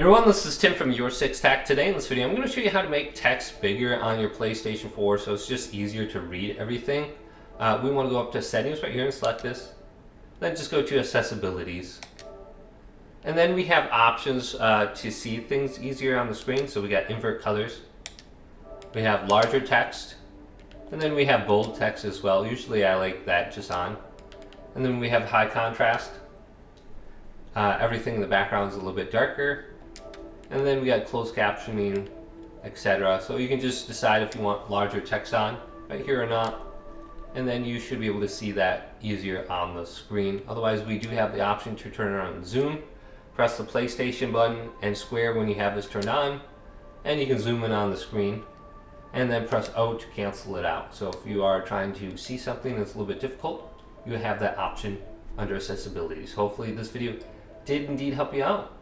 Everyone, this is Tim from YourSixTech. Today in this video, I'm going to show you how to make text bigger on your PlayStation 4 so it's just easier to read everything. We want to go up to Settings right here and select this. Then just go to Accessibilities. And then we have options to see things easier on the screen. So we got invert colors. We have larger text. And then we have bold text as well. Usually I like that just on. And then we have high contrast. Everything in the background is a little bit darker. And then we got closed captioning, etc. So you can just decide if you want larger text on right here or not. And then you should be able to see that easier on the screen. Otherwise, we do have the option to turn on zoom. Press the PlayStation button and square when you have this turned on. And you can zoom in on the screen. And then press O to cancel it out. So if you are trying to see something that's a little bit difficult, you have that option under accessibilities. Hopefully this video did indeed help you out.